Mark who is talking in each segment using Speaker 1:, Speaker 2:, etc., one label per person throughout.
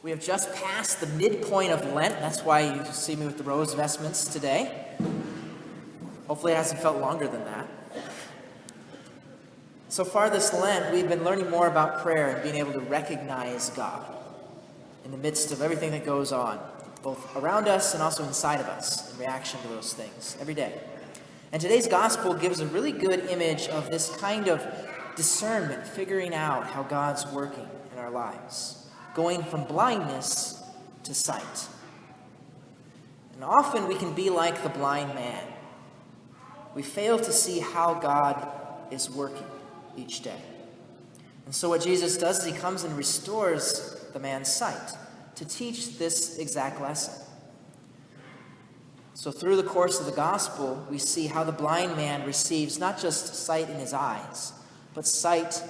Speaker 1: We have just passed the midpoint of Lent. That's why you see me with the rose vestments today. Hopefully it hasn't felt longer than that. So far this Lent, we've been learning more about prayer and being able to recognize God in the midst of everything that goes on, both around us and also inside of us in reaction to those things every day. And today's gospel gives a really good image of this kind of discernment, figuring out how God's working in our lives, going from blindness to sight. And often we can be like the blind man. We fail to see how God is working each day. And so what Jesus does is he comes and restores the man's sight to teach this exact lesson. So through the course of the gospel, we see how the blind man receives not just sight in his eyes, but sight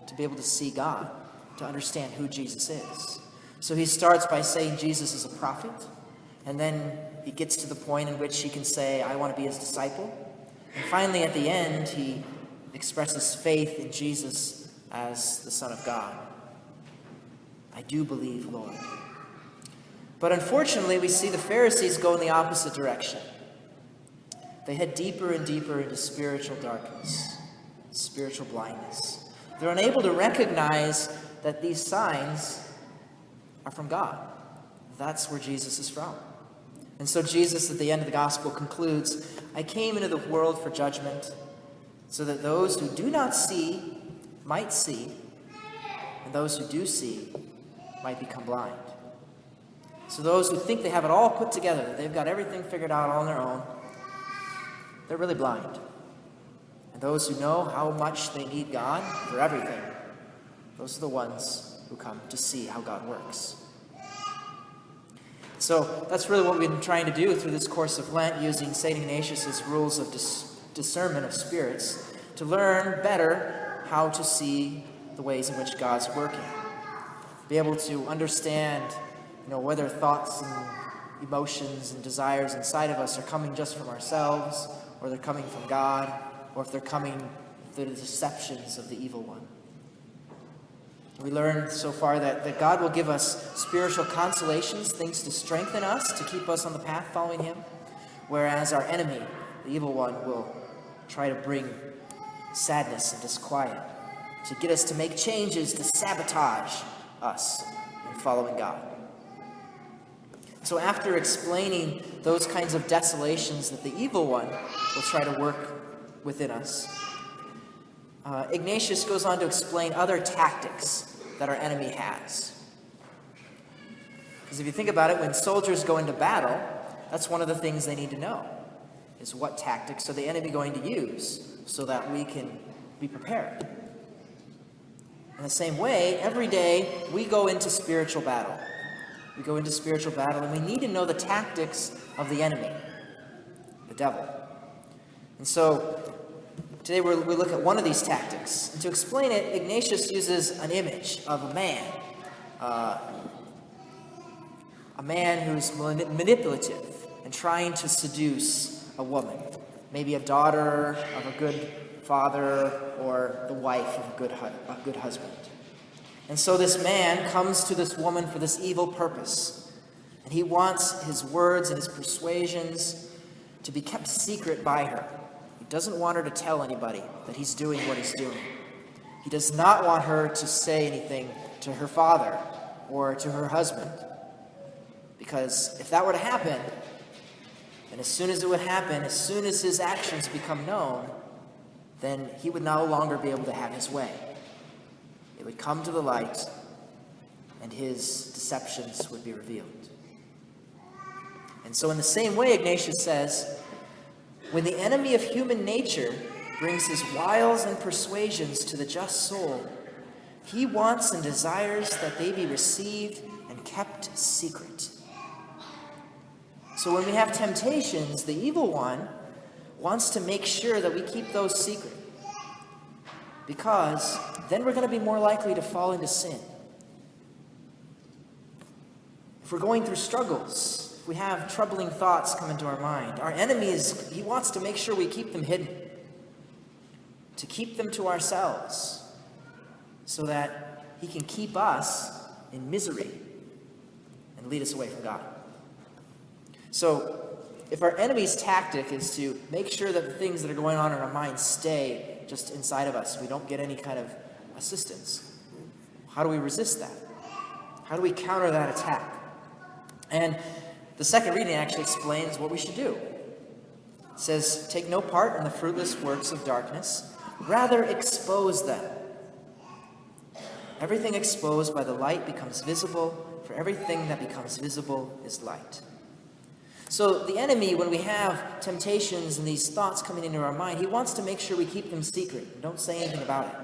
Speaker 1: to be able to see God, to understand who Jesus is. So he starts by saying Jesus is a prophet, and then he gets to the point in which he can say, I want to be his disciple. And finally, at the end, he expresses faith in Jesus as the Son of God. I do believe, Lord. But unfortunately, we see the Pharisees go in the opposite direction. They head deeper and deeper into spiritual darkness, spiritual blindness. They're unable to recognize that these signs are from God. That's where Jesus is from. And so Jesus, at the end of the gospel, concludes, I came into the world for judgment, so that those who do not see might see, and those who do see might become blind. So those who think they have it all put together, that they've got everything figured out on their own, they're really blind. And those who know how much they need God for everything, those are the ones who come to see how God works. So that's really what we've been trying to do through this course of Lent, using St. Ignatius' rules of discernment of spirits to learn better how to see the ways in which God's working. Be able to understand, whether thoughts and emotions and desires inside of us are coming just from ourselves, or they're coming from God, or if they're coming through the deceptions of the evil one. We learned so far that God will give us spiritual consolations, things to strengthen us, to keep us on the path following him, whereas our enemy, the evil one, will try to bring sadness and disquiet, to get us to make changes to sabotage us in following God. So after explaining those kinds of desolations that the evil one will try to work within us, Ignatius goes on to explain other tactics that our enemy has. Because if you think about it, when soldiers go into battle, that's one of the things they need to know, is what tactics are the enemy going to use so that we can be prepared. In the same way, every day we go into spiritual battle. We go into spiritual battle, and we need to know the tactics of the enemy, the devil. And so today we look at one of these tactics. And to explain it, Ignatius uses an image of a man who's manipulative and trying to seduce a woman, maybe a daughter of a good father or the wife of a good husband. And so this man comes to this woman for this evil purpose, and he wants his words and his persuasions to be kept secret by her. He doesn't want her to tell anybody that he's doing what he's doing. He does not want her to say anything to her father or to her husband, because if that were to happen, and as soon as it would happen, as soon as his actions become known, then he would no longer be able to have his way. It would come to the light, and his deceptions would be revealed. And so in the same way, Ignatius says, when the enemy of human nature brings his wiles and persuasions to the just soul, he wants and desires that they be received and kept secret. So when we have temptations, the evil one wants to make sure that we keep those secret, because then we're going to be more likely to fall into sin. If we're going through struggles, if we have troubling thoughts come into our mind, our enemy he wants to make sure we keep them hidden, to keep them to ourselves, so that he can keep us in misery and lead us away from God. So, if our enemy's tactic is to make sure that the things that are going on in our minds stay just inside of us, we don't get any kind of assistance, how do we resist that? How do we counter that attack? And the second reading actually explains what we should do. It says, take no part in the fruitless works of darkness, rather expose them. Everything exposed by the light becomes visible, for everything that becomes visible is light. So the enemy, when we have temptations and these thoughts coming into our mind, he wants to make sure we keep them secret and don't say anything about it.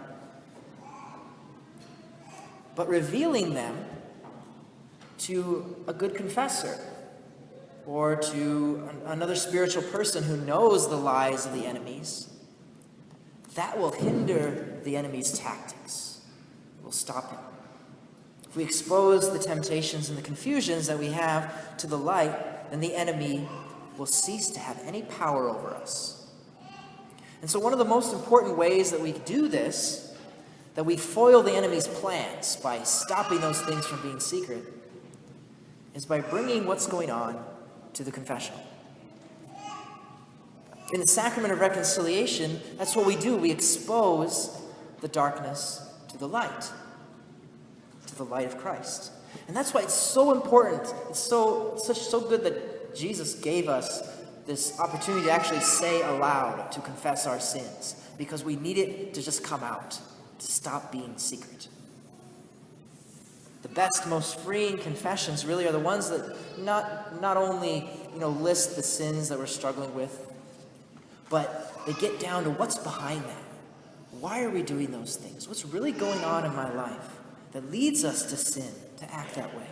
Speaker 1: But revealing them to a good confessor or to another spiritual person who knows the lies of the enemies, that will hinder the enemy's tactics. It will stop him. If we expose the temptations and the confusions that we have to the light, then the enemy will cease to have any power over us. And so one of the most important ways that we do this, that we foil the enemy's plans by stopping those things from being secret, is by bringing what's going on to the confessional. In the sacrament of reconciliation, that's what we do. We expose the darkness to the light of Christ. And that's why it's so important. It's so good that Jesus gave us this opportunity to actually say aloud, to confess our sins, because we need it to just come out, to stop being secret. The best, most freeing confessions really are the ones that not only list the sins that we're struggling with, but they get down to what's behind that. Why are we doing those things? What's really going on in my life that leads us to sin, to act that way?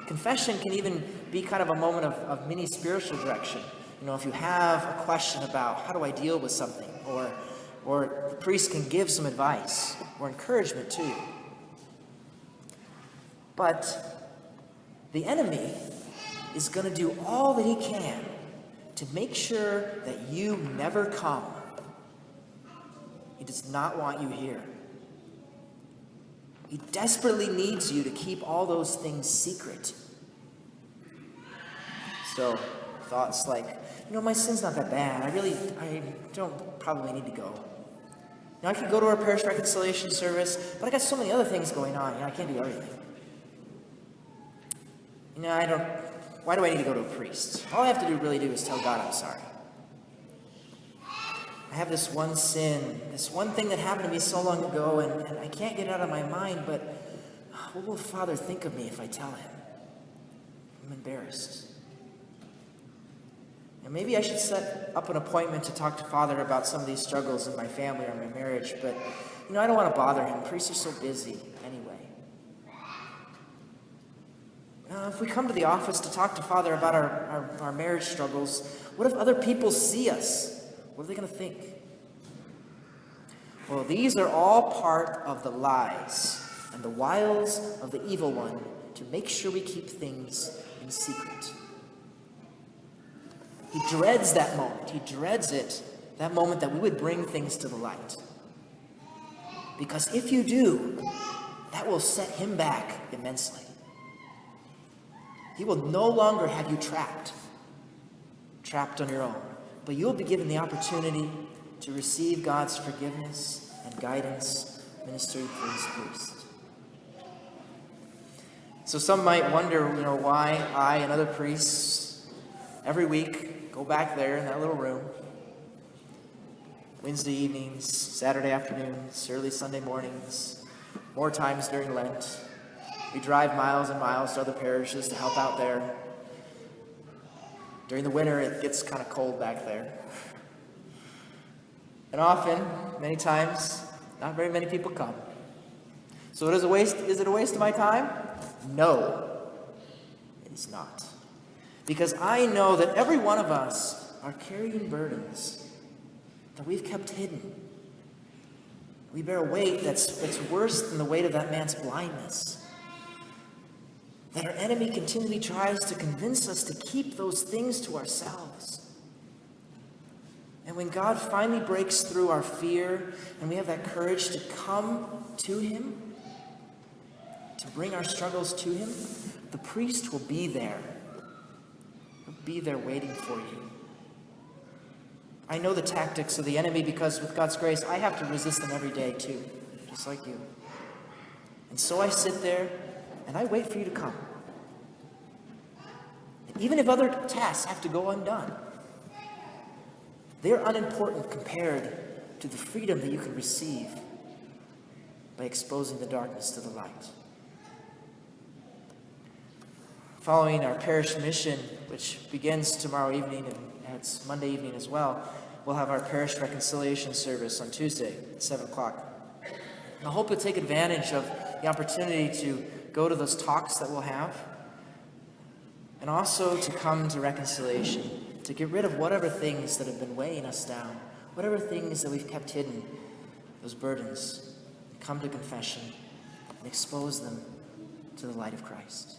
Speaker 1: Confession can even be kind of a moment of mini spiritual direction. If you have a question about how do I deal with something, or the priest can give some advice or encouragement to you. But the enemy is going to do all that he can to make sure that you never come. He does not want you here. He desperately needs you to keep all those things secret. So, thoughts like, my sin's not that bad. I don't probably need to go. I could go to our parish reconciliation service, but I got so many other things going on. I can't do everything. Why do I need to go to a priest? All I have to really do is tell God I'm sorry. I have this one sin, this one thing that happened to me so long ago, and I can't get it out of my mind, but what will Father think of me if I tell him? I'm embarrassed. And maybe I should set up an appointment to talk to Father about some of these struggles in my family or my marriage, but I don't want to bother him. Priests are so busy anyway. If we come to the office to talk to Father about our marriage struggles, what if other people see us? What are they going to think? Well, these are all part of the lies and the wiles of the evil one to make sure we keep things in secret. He dreads that moment. He dreads it, that moment that we would bring things to the light. Because if you do, that will set him back immensely. He will no longer have you trapped on your own, but you'll be given the opportunity to receive God's forgiveness and guidance ministered through his priest. So some might wonder, why I and other priests every week go back there in that little room, Wednesday evenings, Saturday afternoons, early Sunday mornings, more times during Lent. We drive miles and miles to other parishes to help out there. During the winter, it gets kind of cold back there. And often, many times, not very many people come. So is it a waste of my time? No, it is not. Because I know that every one of us are carrying burdens that we've kept hidden. We bear a weight that's worse than the weight of that man's blindness. That our enemy continually tries to convince us to keep those things to ourselves. And when God finally breaks through our fear and we have that courage to come to him, to bring our struggles to him, the priest will be there. He'll be there waiting for you. I know the tactics of the enemy because with God's grace, I have to resist them every day too, just like you. And so I sit there and I wait for you to come. And even if other tasks have to go undone, they're unimportant compared to the freedom that you can receive by exposing the darkness to the light. Following our parish mission, which begins tomorrow evening and it's Monday evening as well, we'll have our parish reconciliation service on Tuesday at 7 o'clock. I hope you'll take advantage of the opportunity to go to those talks that we'll have, and also to come to reconciliation, to get rid of whatever things that have been weighing us down, whatever things that we've kept hidden, those burdens, come to confession and expose them to the light of Christ.